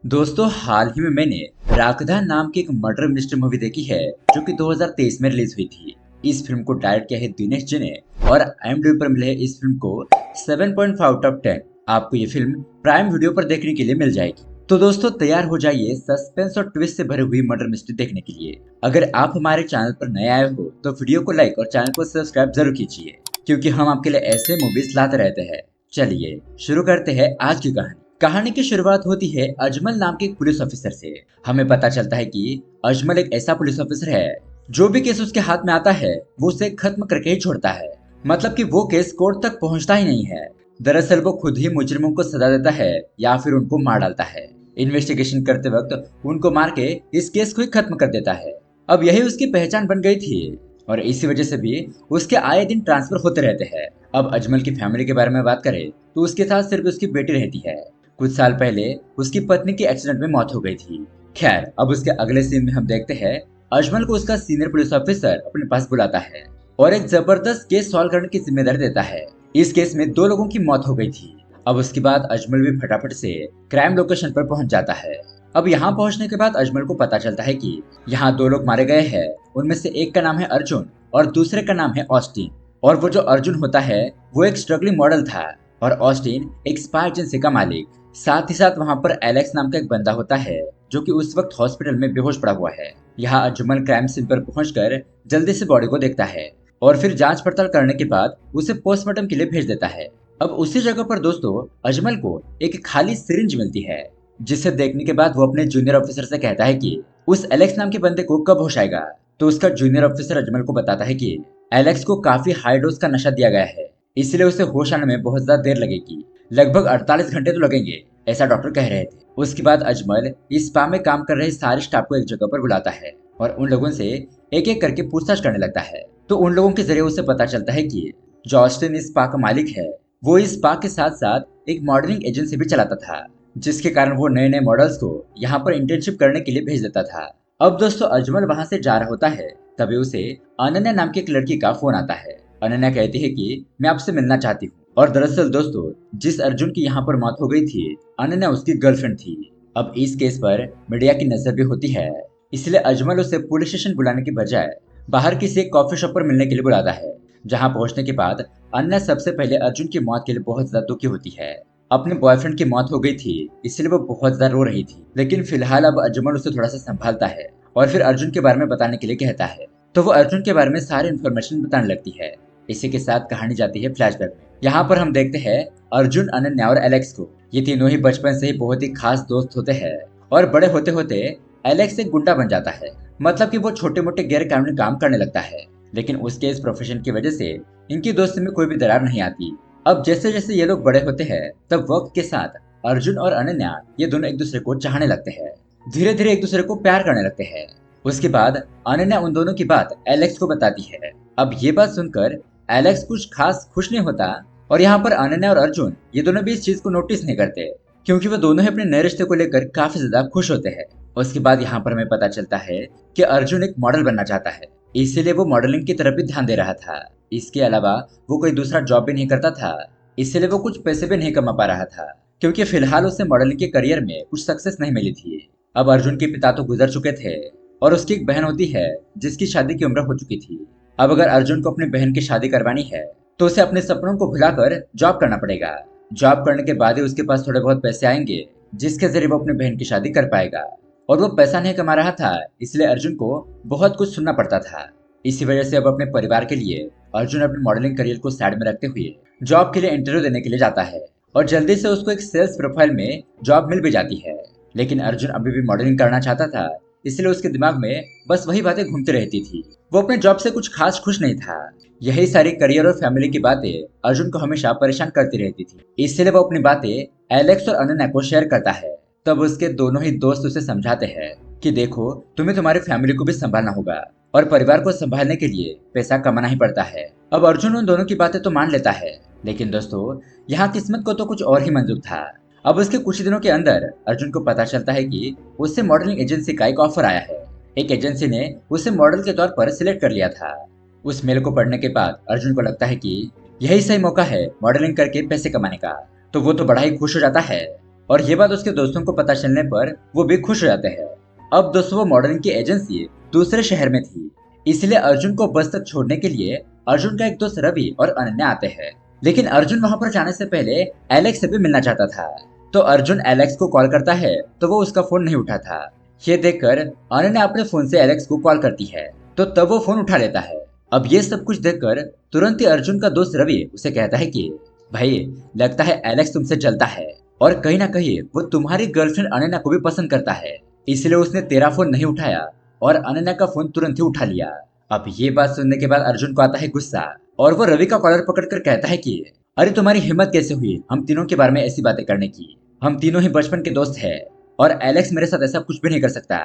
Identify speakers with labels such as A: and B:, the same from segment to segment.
A: दोस्तों हाल ही में मैंने राकधा नाम की एक मर्डर मिस्ट्री मूवी देखी है जो कि 2023 में रिलीज हुई थी। इस फिल्म को डायरेक्ट किया है दिनेश जी ने और IMDb पर मिले है इस फिल्म को 7.5 आउट ऑफ 10। आपको ये फिल्म प्राइम वीडियो पर देखने के लिए मिल जाएगी। तो दोस्तों तैयार हो जाइए सस्पेंस और ट्विस्ट से भरी हुई मर्डर मिस्ट्री देखने के लिए। अगर आप हमारे चैनल पर नए आए हो तो वीडियो को लाइक और चैनल को सब्सक्राइब जरूर कीजिए क्योंकि हम आपके लिए ऐसे मूवीज लाते रहते हैं। चलिए शुरू करते हैं आज की कहानी। कहानी की शुरुआत होती है अजमल नाम के एक पुलिस ऑफिसर से। हमें पता चलता है कि अजमल एक ऐसा पुलिस ऑफिसर है जो भी केस उसके हाथ में आता है वो उसे खत्म करके ही छोड़ता है। मतलब कि वो केस कोर्ट तक पहुंचता ही नहीं है। दरअसल वो खुद ही मुजरिमों को सजा देता है या फिर उनको मार डालता है। इन्वेस्टिगेशन करते वक्त उनको मार के इस केस को ही खत्म कर देता है। अब यही उसकी पहचान बन गई थी और इसी वजह से भी उसके आए दिन ट्रांसफर होते रहते हैं। अब अजमल की फैमिली के बारे में बात करें तो उसके साथ सिर्फ उसकी बेटी रहती है। कुछ साल पहले उसकी पत्नी की एक्सीडेंट में मौत हो गई थी। खैर अब उसके अगले सीन में हम देखते हैं अजमल को उसका सीनियर पुलिस ऑफिसर अपने पास बुलाता है और एक जबरदस्त केस सॉल्व करने की जिम्मेदारी देता है। इस केस में 2 लोगों की मौत हो गई थी। अब उसके बाद अजमल भी फटाफट से क्राइम लोकेशन पर पहुंच जाता है। अब यहाँ पहुंचने के बाद अजमल को पता चलता है कि यहाँ 2 लोग मारे गए हैं। उनमें से एक का नाम है अर्जुन और दूसरे का नाम है ऑस्टिन। और वो जो अर्जुन होता है वो एक स्ट्रगलिंग मॉडल था और ऑस्टिन एक स्पाई एजेंसी का मालिक। साथ ही साथ वहाँ पर एलेक्स नाम का एक बंदा होता है जो कि उस वक्त हॉस्पिटल में बेहोश पड़ा हुआ है। यहाँ अजमल क्राइम सीन पर पहुंचकर जल्दी से बॉडी को देखता है और फिर जांच पड़ताल करने के बाद उसे पोस्टमार्टम के लिए भेज देता है। अब उसी जगह पर दोस्तों अजमल को एक खाली सिरिंज मिलती है जिसे देखने के बाद वो अपने जूनियर ऑफिसर से कहता है कि उस एलेक्स नाम के बंदे को कब होश आएगा। तो उसका जूनियर ऑफिसर अजमल को बताता है कि एलेक्स को काफी हाई डोज का नशा दिया गया है इसलिए उसे होश आने में बहुत ज्यादा देर लगेगी। लगभग 48 घंटे तो लगेंगे ऐसा डॉक्टर कह रहे थे। उसके बाद अजमल इस स्पा में काम कर रहे सारे स्टाफ को एक जगह पर बुलाता है और उन लोगों से एक एक करके पूछताछ करने लगता है। तो उन लोगों के जरिए उसे पता चलता है कि जो ऑस्टिन इस स्पा का मालिक है वो इस स्पा के साथ साथ एक मॉडलिंग एजेंसी भी चलाता था जिसके कारण वो नए नए मॉडल्स को यहाँ पर इंटर्नशिप करने के लिए भेज देता था। अब दोस्तों अजमल वहां से जा रहा होता है तभी उसे अनन्या नाम की एक लड़की का फोन आता है। अनन्या कहती है कि मैं आपसे मिलना चाहती हूँ। और दरअसल दोस्तों जिस अर्जुन की यहाँ पर मौत हो गई थी अनन्या उसकी गर्लफ्रेंड थी। अब इस केस पर मीडिया की नजर भी होती है इसलिए अजमल उसे पुलिस स्टेशन बुलाने की बजाय बाहर किसी एक कॉफी शॉप पर मिलने के लिए बुलाता है। जहाँ पहुंचने के बाद अनन्या सबसे पहले अर्जुन की मौत के लिए बहुत ज्यादा दुखी होती है। अपने बॉयफ्रेंड की मौत हो गई थी इसलिए वो बहुत ज्यादा रो रही थी। लेकिन फिलहाल अब अजमल उसे थोड़ा सा संभालता है और फिर अर्जुन के बारे में बताने के लिए कहता है। तो वो अर्जुन के बारे में सारी इन्फॉर्मेशन बताने लगती है। इसी के साथ कहानी जाती है फ्लैशबैक में। यहाँ पर हम देखते हैं अर्जुन, अनन्या और एलेक्स को। ये तीनों ही बचपन से ही बहुत ही खास दोस्त होते हैं और बड़े होते होते एलेक्स एक गुंडा बन जाता है। मतलब कि वो छोटे मोटे गैर कानूनी काम करने लगता है। लेकिन उसके इस प्रोफेशन की वजह से इनकी दोस्ती में कोई भी दरार नहीं आती। अब जैसे जैसे ये लोग बड़े होते हैं तब वक्त के साथ अर्जुन और अनन्या ये दोनों एक दूसरे को चाहने लगते हैं। धीरे धीरे एक दूसरे को प्यार करने लगते हैं। उसके बाद अनन्या उन दोनों की बात एलेक्स को बताती है। अब ये बात सुनकर एलेक्स कुछ खास खुश नहीं होता और यहाँ पर अनन्या और अर्जुन ये दोनों भी इस चीज को नोटिस नहीं करते क्योंकि वो दोनों ही अपने नए रिश्ते को लेकर काफी ज्यादा खुश होते हैं। उसके बाद यहाँ पर हमें पता चलता है कि अर्जुन एक मॉडल बनना चाहता है इसीलिए वो मॉडलिंग की तरफ भी ध्यान दे रहा था। इसके अलावा वो कोई दूसरा जॉब भी नहीं करता था इसीलिए वो कुछ पैसे भी नहीं कमा पा रहा था क्योंकि फिलहाल उसे मॉडलिंग के करियर में कुछ सक्सेस नहीं मिली थी। अब अर्जुन के पिता तो गुजर चुके थे और उसकी एक बहन होती है जिसकी शादी की उम्र हो चुकी थी। अब अगर अर्जुन को अपनी बहन की शादी करवानी है तो उसे अपने सपनों को भुलाकर जॉब करना पड़ेगा। जॉब करने के बाद ही उसके पास थोड़े बहुत पैसे आएंगे जिसके जरिए वो अपनी बहन की शादी कर पाएगा। और वो पैसा नहीं कमा रहा था इसलिए अर्जुन को बहुत कुछ सुनना पड़ता था। इसी वजह से अब अपने परिवार के लिए अर्जुन अपने मॉडलिंग करियर को साइड में रखते हुए जॉब के लिए इंटरव्यू देने के लिए जाता है और जल्दी से उसको एक सेल्स प्रोफाइल में जॉब मिल भी जाती है। लेकिन अर्जुन अभी भी मॉडलिंग करना चाहता था इसलिए उसके दिमाग में बस वही बातें घूमती रहती थी। वो अपने जॉब से कुछ खास खुश नहीं था। यही सारी करियर और फैमिली की बातें अर्जुन को हमेशा परेशान करती रहती थी इसलिए वो अपनी बातें एलेक्स और अनन्या को शेयर करता है। तब उसके दोनों ही दोस्त उसे समझाते हैं कि देखो तुम्हें तुम्हारी फैमिली को भी संभालना होगा और परिवार को संभालने के लिए पैसा कमाना ही पड़ता है। अब अर्जुन उन दोनों की बातें तो मान लेता है लेकिन दोस्तों यहाँ किस्मत को तो कुछ और ही मंजूर था। अब उसके कुछ दिनों के अंदर अर्जुन को पता चलता है कि उससे मॉडलिंग एजेंसी का एक ऑफर आया है। एक एजेंसी ने उसे मॉडल के तौर पर सिलेक्ट कर लिया था। उस मेल को पढ़ने के बाद अर्जुन को लगता है कि यही सही मौका है मॉडलिंग करके पैसे कमाने का। तो वो तो बड़ा ही खुश हो जाता है और ये बात उसके दोस्तों को पता चलने पर वो भी खुश हो जाते हैं। अब दोस्तों वो मॉडलिंग की एजेंसी दूसरे शहर में थी, इसलिए अर्जुन को बस तक छोड़ने के लिए अर्जुन का एक दोस्त रवि और अनन्या आते हैं। लेकिन अर्जुन वहां पर जाने से पहले एलेक्स से भी मिलना चाहता था। तो अर्जुन एलेक्स को कॉल करता है तो वो उसका फोन नहीं उठाता। ये देखकर अनन्या अपने फोन से एलेक्स को कॉल करती है तो तब वो फोन उठा लेता है। अब ये सब कुछ देखकर तुरंत ही अर्जुन का दोस्त रवि उसे कहता है कि भाई, लगता है एलेक्स तुमसे जलता है और कहीं ना कहीं वो तुम्हारी गर्लफ्रेंड अनन्या को भी पसंद करता है, इसलिए उसने तेरा फोन नहीं उठाया और अनन्या का फोन तुरंत ही उठा लिया। अब ये बात सुनने के बाद अर्जुन को आता है गुस्सा और वो रवि का कॉलर पकड़कर कहता है कि अरे तुम्हारी हिम्मत कैसे हुई हम तीनों के बारे में ऐसी बातें करने की? हम तीनों ही बचपन के दोस्त हैं और एलेक्स मेरे साथ ऐसा कुछ भी नहीं कर सकता।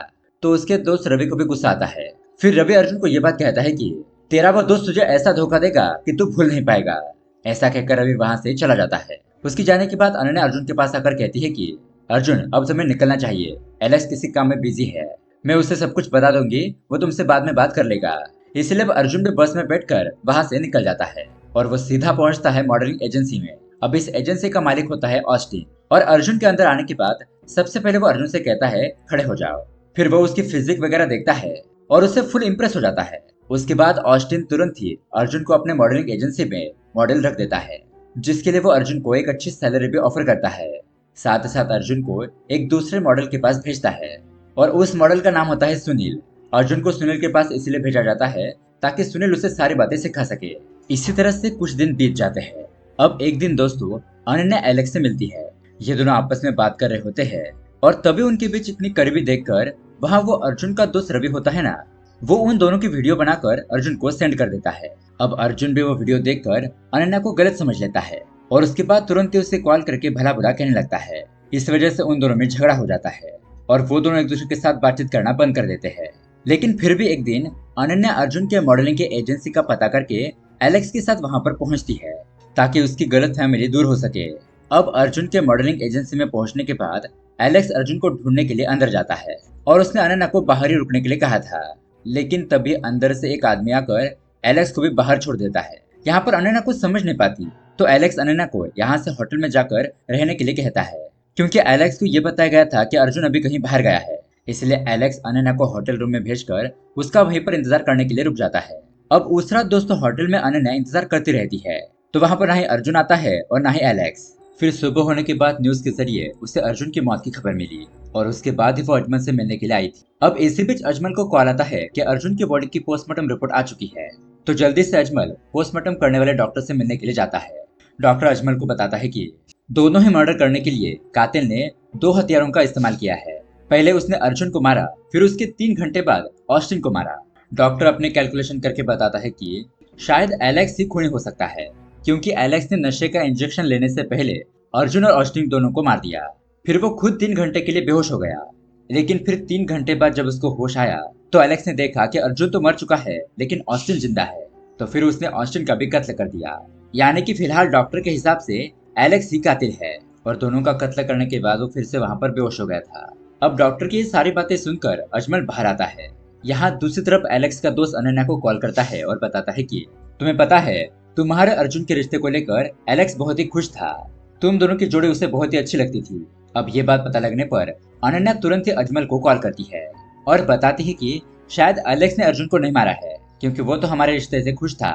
A: तो उसके दोस्त रवि को भी गुस्सा आता है। फिर रवि अर्जुन को ये बात कहता है कि तेरा वो दोस्त तुझे ऐसा धोखा देगा कि तू भूल नहीं पाएगा। ऐसा कहकर रवि वहां से चला जाता है। उसकी जाने के बाद अनन्या अर्जुन के पास आकर कहती है कि अर्जुन, अब तुम्हें निकलना चाहिए, एलेक्स किसी काम में बिजी है, मैं उसे सब कुछ बता दूंगी, वो तुमसे बाद में बात कर लेगा। इसलिए अब अर्जुन भी बस में बैठकर वहां से निकल जाता है और वो सीधा पहुंचता है मॉडलिंग एजेंसी में। अब इस एजेंसी का मालिक होता है ऑस्टिन और अर्जुन के अंदर आने के बाद सबसे पहले वो अर्जुन से कहता है खड़े हो जाओ। फिर वो उसकी फिजिक वगैरह देखता है और उससे फुल इम्प्रेस हो जाता है। उसके बाद ऑस्टिन तुरंत ही अर्जुन को अपने मॉडलिंग एजेंसी में मॉडल रख देता है, जिसके लिए वो अर्जुन को एक अच्छी सैलरी भी ऑफर करता है। साथ ही साथ अर्जुन को एक दूसरे मॉडल के पास भेजता है और उस मॉडल का नाम होता है सुनील। अर्जुन को सुनील के पास इसलिए भेजा जाता है ताकि सुनील उसे सारी बातें सिखा सके। इसी तरह से कुछ दिन बीत जाते हैं। अब एक दिन दोस्तों अनन्या एलेक्स से मिलती है। ये दोनों आपस में बात कर रहे होते हैं और तभी उनके बीच इतनी करीबी देखकर वहाँ वो अर्जुन का दोस्त रवि होता है ना, वो उन दोनों की वीडियो बनाकर अर्जुन को सेंड कर देता है। अब अर्जुन भी वो वीडियो देखकर अनन्या को गलत समझ लेता है और उसके बाद तुरंत ही उसे कॉल करके भला बुरा कहने लगता है। इस वजह से उन दोनों में झगड़ा हो जाता है और वो दोनों एक दूसरे के साथ बातचीत करना बंद कर देते हैं। लेकिन फिर भी एक दिन अनन्या अर्जुन के मॉडलिंग के एजेंसी का पता करके एलेक्स के साथ वहां पर पहुंचती है ताकि उसकी गलत फहमी दूर हो सके। अब अर्जुन के मॉडलिंग एजेंसी में पहुंचने के बाद एलेक्स अर्जुन को ढूंढने के लिए अंदर जाता है और उसने अनन्या को बाहर ही रुकने के लिए कहा था। लेकिन तभी अंदर से एक आदमी आकर एलेक्स को भी बाहर छोड़ देता है। यहाँ पर अनन्या कुछ समझ नहीं पाती तो एलेक्स अनन्या को यहाँ से होटल में जाकर रहने के लिए कहता है, क्योंकि एलेक्स को ये बताया गया था कि अर्जुन अभी कहीं बाहर गया है। इसलिए एलेक्स अनन्या को होटल रूम में भेजकर उसका वहीं पर इंतजार करने के लिए रुक जाता है। अब उस रात दोस्तों होटल में अनन्या इंतजार करती रहती है तो वहाँ पर ना ही अर्जुन आता है और ना ही एलेक्स। फिर सुबह होने के बाद न्यूज के जरिए उसे अर्जुन की मौत की खबर मिली और उसके बाद ही वो अजमल से मिलने के लिए आई थी। अब इसी बीच अजमल को कॉल आता है कि अर्जुन की बॉडी की पोस्टमार्टम रिपोर्ट आ चुकी है। तो जल्दी से अजमल पोस्टमार्टम करने वाले डॉक्टर से मिलने के लिए जाता है। डॉक्टर अजमल को बताता है कि दोनों ही मर्डर करने के लिए कातिल ने 2 हथियारों का इस्तेमाल किया है। पहले उसने अर्जुन को मारा, फिर उसके 3 घंटे बाद ऑस्टिन को मारा। डॉक्टर अपने कैलकुलेशन करके बताता है कि शायद एलेक्स ही खूनी हो सकता है, क्योंकि एलेक्स ने नशे का इंजेक्शन लेने से पहले अर्जुन और ऑस्टिन दोनों को मार दिया। फिर वो खुद 3 घंटे के लिए बेहोश हो गया। लेकिन फिर 3 घंटे बाद जब उसको होश आया तो एलेक्स ने देखा कि अर्जुन तो मर चुका है लेकिन ऑस्टिन जिंदा है। तो फिर उसने ऑस्टिन का भी कत्ल कर दिया। यानी कि फिलहाल डॉक्टर के हिसाब से एलेक्स ही कातिल है और दोनों का कत्ल करने के बाद वो फिर से वहां पर बेहोश हो गया था। अब डॉक्टर की ये सारी बातें सुनकर अजमल बाहर आता है। यहाँ दूसरी तरफ एलेक्स का दोस्त अनन्या को कॉल करता है और बताता है कि तुम्हें पता है, तुम्हारे अर्जुन के रिश्ते को लेकर एलेक्स बहुत ही खुश था। तुम दोनों की जोड़ी उसे बहुत ही अच्छी लगती थी। अब ये बात पता लगने पर अनन्या तुरंत ही अजमल को कॉल करती है और बताती है कि शायद एलेक्स ने अर्जुन को नहीं मारा है, क्योंकि वो तो हमारे रिश्ते से खुश था।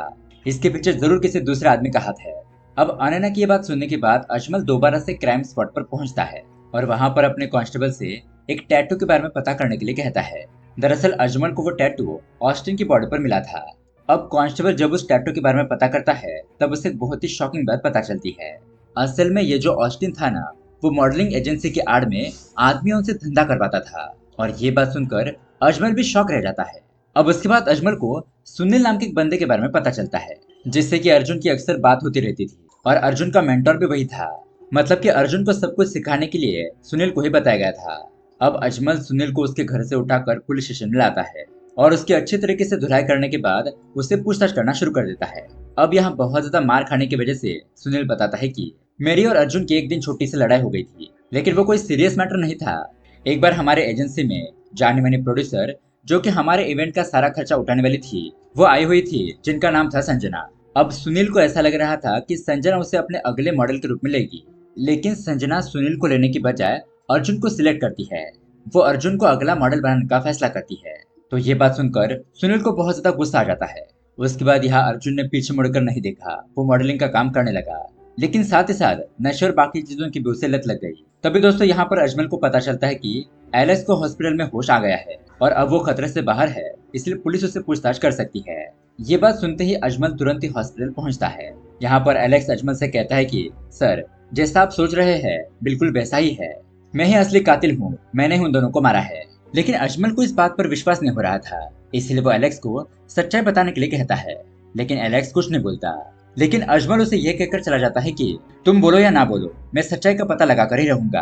A: इसके पीछे जरूर किसी दूसरे आदमी का हाथ है। अब अनन्या की ये बात सुनने के बाद अजमल दोबारा से क्राइम स्पॉट पर पहुंचता है और वहां पर अपने कांस्टेबल से एक टैटू के बारे में पता करने के लिए कहता है। दरअसल अजमल को वो टैटू ऑस्टिन की बॉडी पर मिला था। अब कांस्टेबल जब उस टैटू के बारे में पता करता है तब उसे एक बहुत ही शॉकिंग बात पता चलती है। असल में ये जो ऑस्टिन था ना, वो मॉडलिंग एजेंसी की आड़ में आदमियों से धंधा करवाता था और ये बात सुनकर अजमल भी शॉक रह जाता है। अब उसके बाद अजमल को सुनील नाम के एक बंदे के बारे में पता चलता है, जिससे कि अर्जुन की अक्सर बात होती रहती थी और अर्जुन का मेंटोर भी वही था। मतलब कि अर्जुन को सब कुछ सिखाने के लिए सुनील को ही बताया गया था। अब अजमल सुनील को उसके घर से उठाकर पुलिस स्टेशन में लाता है और उसकी अच्छी तरीके से धुलाई करने के बाद उससे पूछताछ करना शुरू कर देता है। अब यहाँ बहुत ज्यादा मार खाने की वजह से सुनील बताता है कि मेरी और अर्जुन की एक दिन छोटी सी लड़ाई हो गई थी, लेकिन वो कोई सीरियस मैटर नहीं था। एक बार हमारे एजेंसी में जाने मानी प्रोड्यूसर, जो कि हमारे इवेंट का सारा खर्चा उठाने वाली थी, वो आई हुई थी, जिनका नाम था संजना। अब सुनील को ऐसा लग रहा था कि संजना उसे अपने अगले मॉडल के रूप में लेगी लेकिन संजना सुनील को लेने की बजाय अर्जुन को सिलेक्ट करती है। वो अर्जुन को अगला मॉडल बनाने का फैसला करती है। तो ये बात सुनकर सुनील को बहुत ज्यादा गुस्सा आ जाता है। उसके बाद यहाँ अर्जुन ने पीछे मुड़कर नहीं देखा, वो मॉडलिंग का काम करने लगा। लेकिन साथ ही साथ नशे और बाकी चीजों की भी उसे लत लग गई। तभी दोस्तों यहाँ पर अजमल को पता चलता है कि एलेक्स को हॉस्पिटल में होश आ गया है और अब वो खतरे से बाहर है, इसलिए पुलिस उससे पूछताछ कर सकती है। ये बात सुनते ही अजमल तुरंत ही हॉस्पिटल पहुंचता है। यहाँ पर एलेक्स अजमल से कहता है कि सर, जैसा आप सोच रहे हैं बिल्कुल वैसा ही है, मैं ही असली कातिल हूँ, मैंने उन दोनों को मारा है। लेकिन अजमल को इस बात पर विश्वास नहीं हो रहा था, इसलिए वो एलेक्स को सच्चाई बताने के लिए कहता है। लेकिन एलेक्स कुछ नहीं बोलता। लेकिन अजमल उसे यह कहकर चला जाता है कि तुम बोलो या ना बोलो, मैं सच्चाई का पता लगा कर ही रहूंगा।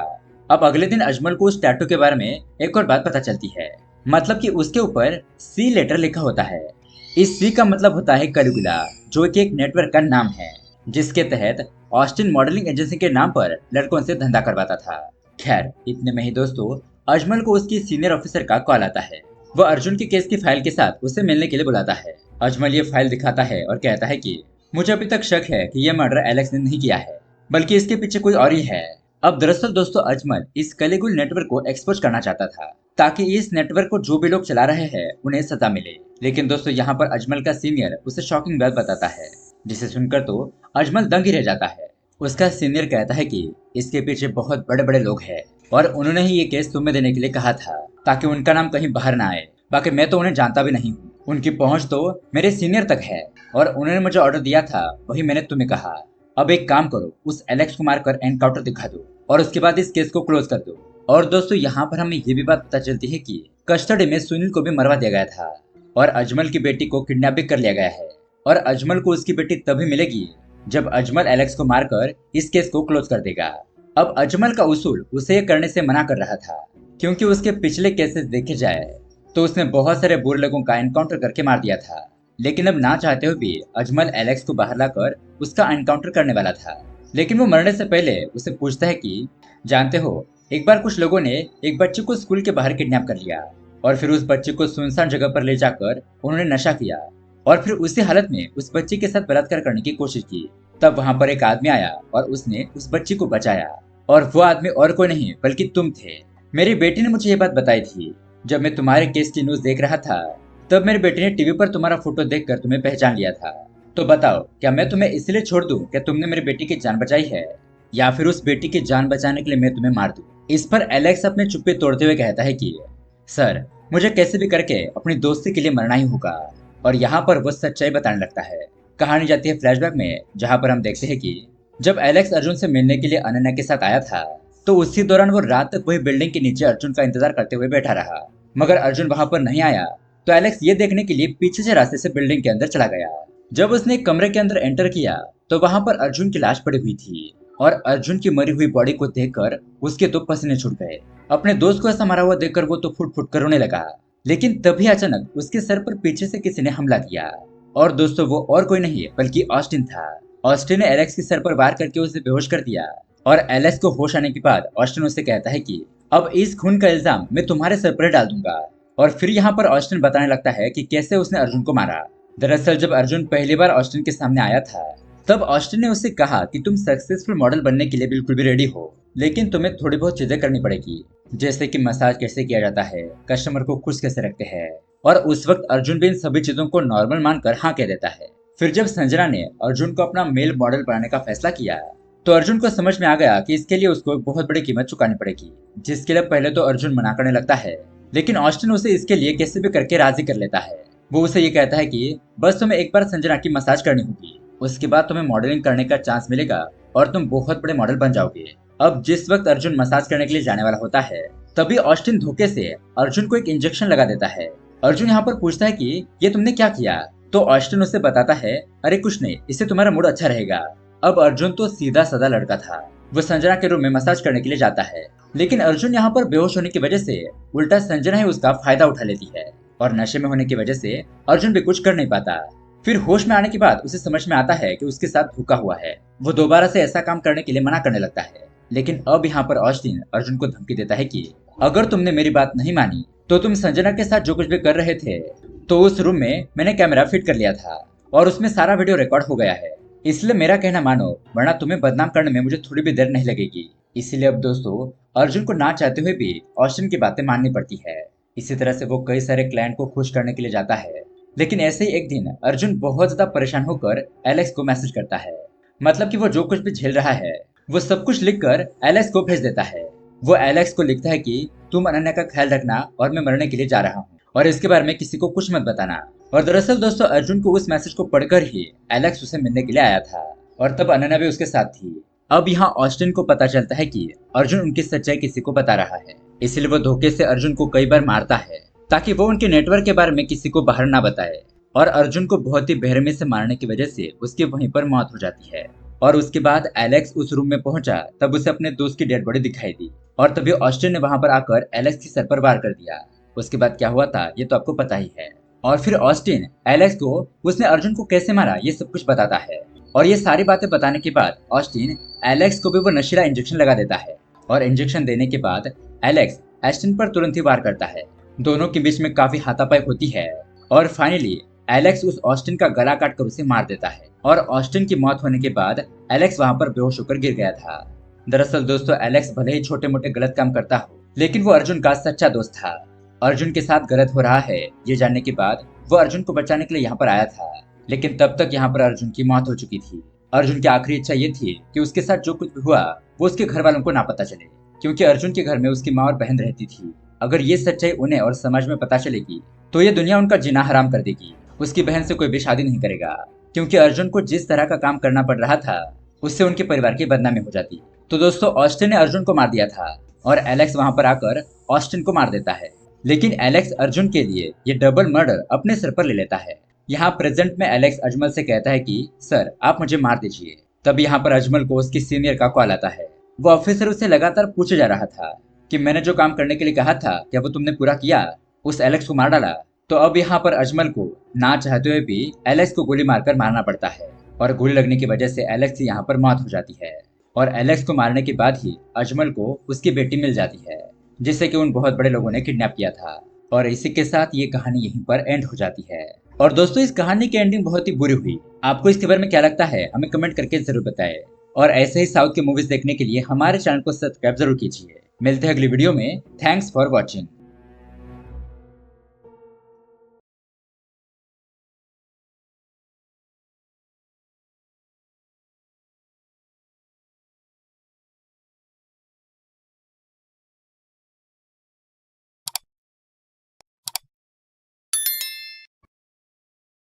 A: अब अगले दिन अजमल को उस टैटू के बारे में एक और बात पता चलती है, मतलब कि उसके ऊपर सी लेटर लिखा होता है। इस सी का मतलब होता है कैलिगुला, जो कि एक नेटवर्क का नाम है जिसके तहत ऑस्टिन मॉडलिंग एजेंसी के नाम पर लड़कों से धंधा करवाता था। खैर, इतने में ही दोस्तों अजमल को उसकी सीनियर ऑफिसर का कॉल आता है। वो अर्जुन के केस की फाइल के साथ उसे मिलने के लिए बुलाता है। अजमल ये फाइल दिखाता है और कहता है कि मुझे अभी तक शक है कि यह मर्डर एलेक्स ने नहीं किया है, बल्कि इसके पीछे कोई और ही है। अब दरअसल दोस्तों अजमल इस कैलिगुल नेटवर्क को एक्सपोज करना चाहता था, ताकि इस नेटवर्क को जो भी लोग चला रहे हैं उन्हें सजा मिले। लेकिन दोस्तों यहाँ पर अजमल का सीनियर उसे शॉकिंग बात बताता है, जिसे सुनकर तो अजमल दंग ही रह जाता है। उसका सीनियर कहता है कि इसके पीछे बहुत बड़े बड़े लोग हैं और उन्होंने ही ये केस तुम्हें देने के लिए कहा था, ताकि उनका नाम कहीं बाहर ना आए। बाकी मैं तो उन्हें जानता भी नहीं हूँ, उनकी पहुंच तो मेरे सीनियर तक है और उन्होंने मुझे ऑर्डर दिया था, वही मैंने तुम्हें कहा। अब एक काम करो, उस एलेक्स को मारकर एनकाउंटर दिखा दो और उसके बाद इस केस को क्लोज कर दो। और दोस्तों यहाँ पर हमें ये भी बात पता चलती है कि कस्टडी में सुनील को भी मरवा दिया गया था और अजमल की बेटी को किडनैप भी कर लिया गया है। और अजमल को उसकी बेटी तभी मिलेगी जब अजमल एलेक्स को मारकर इस केस को क्लोज कर देगा। अब अजमल का उसूल उसे ये करने से मना कर रहा था, क्योंकि उसके पिछले केसेस देखे जाए तो उसने बहुत सारे बुरे लोगों का एनकाउंटर करके मार दिया था। लेकिन अब ना चाहते हुए भी अजमल एलेक्स को बाहर लाकर उसका एनकाउंटर करने वाला था। लेकिन वो मरने से पहले उसे पूछता है कि जानते हो, एक बार कुछ लोगों ने एक बच्चे को स्कूल के बाहर किडनैप कर लिया और फिर उस बच्चे को सुनसान जगह पर ले जाकर उन्होंने नशा किया और फिर उसी हालत में उस बच्चे के साथ बलात्कार करने की कोशिश की। तब वहां पर एक आदमी आया और उसने उस बच्ची को बचाया, और वो आदमी और कोई नहीं बल्कि तुम थे। मेरी बेटी ने मुझे ये बात बताई थी। जब मैं तुम्हारे केस की न्यूज देख रहा था तब मेरी बेटी ने टीवी पर तुम्हारा फोटो देखकर तुम्हें पहचान लिया था। तो बताओ, क्या मैं तुम्हें इसलिए छोड़ दूं कि तुमने मेरी बेटी की जान बचाई है, या फिर उस बेटी की जान बचाने के लिए मैं तुम्हें मार दूं? इस पर एलेक्स अपने चुप्पी तोड़ते हुए कहता है कि सर, मुझे कैसे भी करके अपनी दोस्ती के लिए मरना ही होगा। और यहाँ पर वो सच्चाई बताने लगता है। कहानी जाती है फ्लैशबैक में, जहाँ पर हम देखते हैं कि जब एलेक्स अर्जुन से मिलने के लिए अनन्या के साथ आया था तो उसी दौरान वो रात तक वही बिल्डिंग के नीचे अर्जुन का इंतजार करते हुए बैठा रहा। मगर अर्जुन वहां पर नहीं आया तो एलेक्स ये देखने के लिए पीछे से रास्ते से बिल्डिंग के अंदर चला गया। जब उसने एक कमरे के अंदर एंटर किया तो वहां पर अर्जुन की लाश पड़ी हुई थी और अर्जुन की मरी हुई बॉडी को देखकर उसके तो पसीने छूट गए। अपने दोस्त को ऐसा मरा हुआ देखकर वो तो फुट फुट कर रोने लगा। लेकिन तभी अचानक उसके सर पर पीछे से किसी ने हमला किया और दोस्तों वो और कोई नहीं बल्कि ऑस्टिन था। ऑस्टिन ने एलेक्स के सर पर वार करके उसे बेहोश कर दिया और एलेक्स को होश आने के बाद ऑस्टिन उससे कहता है कि अब इस खून का इल्जाम मैं तुम्हारे सर पर डाल दूंगा। और फिर यहाँ पर ऑस्टिन बताने लगता है कि कैसे उसने अर्जुन को मारा। दरअसल जब अर्जुन पहली बार ऑस्टिन के सामने आया था तब ऑस्टिन ने उससे कहा कि तुम सक्सेसफुल मॉडल बनने के लिए बिल्कुल भी रेडी हो, लेकिन तुम्हें थोड़ी बहुत चीजें करनी पड़ेगी, जैसे कि मसाज कैसे किया जाता है, कस्टमर को खुश कैसे रखते हैं। और उस वक्त अर्जुन भी इन सभी चीजों को नॉर्मल मानकर हाँ कह देता है। फिर जब संजना ने अर्जुन को अपना मेल मॉडल बनाने का फैसला किया तो अर्जुन को समझ में आ गया कि इसके लिए उसको बहुत बड़ी कीमत चुकानी पड़ेगी, जिसके लिए पहले तो अर्जुन मना करने लगता है। लेकिन ऑस्टिन उसे इसके लिए कैसे भी करके राजी कर लेता है। वो उसे ये कहता है कि बस तुम्हें एक बार संजना की मसाज करनी होगी, उसके बाद तुम्हें मॉडलिंग करने का चांस मिलेगा और तुम बहुत बड़े मॉडल बन जाओगे। अब जिस वक्त अर्जुन मसाज करने के लिए जाने वाला होता है तभी ऑस्टिन धोखे से अर्जुन को एक इंजेक्शन लगा देता है। अर्जुन यहाँ पर पूछता है कि ये तुमने क्या किया, तो ऑस्टिन उसे बताता है अरे कुछ नहीं, इससे तुम्हारा मूड अच्छा रहेगा। अब अर्जुन तो सीधा साधा लड़का था। वो संजना के रूम में मसाज करने के लिए जाता है, लेकिन अर्जुन यहाँ पर बेहोश होने की वजह से उल्टा संजना ही उसका फायदा उठा लेती है और नशे में होने की वजह से अर्जुन भी कुछ कर नहीं पाता। फिर होश में आने के बाद उसे समझ में आता है कि उसके साथ धोखा हुआ है। वो दोबारा से ऐसा काम करने के लिए मना करने लगता है। लेकिन अब यहाँ पर ऑस्टिन अर्जुन को धमकी देता है कि अगर तुमने मेरी बात नहीं मानी तो तुम संजना के साथ जो कुछ भी कर रहे थे तो उस रूम में मैंने कैमरा फिट कर लिया था और उसमें सारा वीडियो रिकॉर्ड हो गया है। इसलिए मेरा कहना मानो, वरना तुम्हें बदनाम करने में मुझे थोड़ी भी देर नहीं लगेगी। इसीलिए अब दोस्तों अर्जुन को ना चाहते हुए भी ऑस्टिन की बातें माननी पड़ती है। इसी तरह से वो कई सारे क्लाइंट को खुश करने के लिए जाता है। लेकिन ऐसे ही एक दिन अर्जुन बहुत ज्यादा परेशान होकर एलेक्स को मैसेज करता है। मतलब कि वो जो कुछ भी झेल रहा है वो सब कुछ लिखकर एलेक्स को भेज देता है। वो एलेक्स को लिखता है कि तुम अनन्या का ख्याल रखना और मैं मरने के लिए जा रहा हूँ और इसके बारे में किसी को कुछ मत बताना। और दरअसल दोस्तों अर्जुन को उस मैसेज को पढ़कर ही एलेक्स उसे मिलने के लिए आया था और तब अनन्या भी उसके साथ थी। अब यहाँ ऑस्टिन को पता चलता है कि अर्जुन उनकी सच्चाई किसी को बता रहा है, इसलिए वो धोखे से अर्जुन को कई बार मारता है ताकि वो उनके नेटवर्क के बारे में किसी को बाहर ना बताए। और अर्जुन को बहुत ही बेरहमी से मारने की वजह से उसकी वहीं पर मौत हो जाती है। और उसके बाद एलेक्स उस रूम में पहुंचा तब उसे अपने दोस्त की डेड बॉडी दिखाई दी और तभी ऑस्टिन ने वहां पर आकर एलेक्स की सर पर वार कर दिया। उसके बाद क्या हुआ था ये तो आपको पता ही है। और फिर ऑस्टिन एलेक्स को उसने अर्जुन को कैसे मारा ये सब कुछ बताता है। और ये सारी बातें बताने के बाद ऑस्टिन एलेक्स को भी वो नशीला इंजेक्शन लगा देता है और इंजेक्शन देने के बाद एलेक्स एस्टिन पर तुरंत ही वार करता है। दोनों के बीच में काफी हाथापाई होती है और फाइनली एलेक्स उस ऑस्टिन का गला काटकर उसे मार देता है। और ऑस्टिन की मौत होने के बाद एलेक्स वहां पर बेहोश होकर गिर गया था। दरअसल दोस्तों एलेक्स भले ही छोटे मोटे गलत काम करता हो लेकिन वो अर्जुन का सच्चा दोस्त था। अर्जुन के साथ गलत हो रहा है ये जानने के बाद वो अर्जुन को बचाने के लिए यहाँ पर आया था। लेकिन तब तक यहाँ पर अर्जुन की मौत हो चुकी थी। अर्जुन की आखिरी इच्छा ये थी कि उसके साथ जो कुछ भी हुआ वो उसके घर वालों को ना पता चले, क्योंकि अर्जुन के घर में उसकी माँ और बहन रहती थी। अगर ये सच्चाई उन्हें और समाज में पता चलेगी तो ये दुनिया उनका जीना हराम कर देगी। उसकी बहन से कोई भी शादी नहीं करेगा, क्योंकि अर्जुन को जिस तरह का काम करना पड़ रहा था उससे उनके परिवार की बदनामी हो जाती। तो दोस्तों ऑस्टिन ने अर्जुन को मार दिया था और एलेक्स वहां पर आकर ऑस्टिन को मार देता है। लेकिन एलेक्स अर्जुन के लिए ये डबल मर्डर अपने सर पर ले लेता है। यहाँ प्रेजेंट में एलेक्स अजमल से कहता है कि सर आप मुझे मार दीजिए। तब यहाँ पर अजमल को उसकी सीनियर का कॉल आता है। वो ऑफिसर उसे लगातार पूछे जा रहा था कि मैंने जो काम करने के लिए कहा था क्या वो तुमने पूरा किया, उस एलेक्स को मार डाला। तो अब यहाँ पर अजमल को ना चाहते हुए भी एलेक्स को गोली मारकर मारना पड़ता है और गोली लगने की वजह से एलेक्स की यहाँ पर मौत हो जाती है। और एलेक्स को मारने के बाद ही अजमल को उसकी बेटी मिल जाती है जिसे कि उन बहुत बड़े लोगों ने किडनैप किया था। और इसी के साथ ये कहानी यहीं पर एंड हो जाती है। और दोस्तों इस कहानी की एंडिंग बहुत ही बुरी हुई। आपको इसके बारे में क्या लगता है हमें कमेंट करके जरूर बताएं। और ऐसे ही साउथ के मूवीज देखने के लिए हमारे चैनल को सब्सक्राइब जरूर कीजिए। मिलते हैं अगली वीडियो में। Thanks for watching.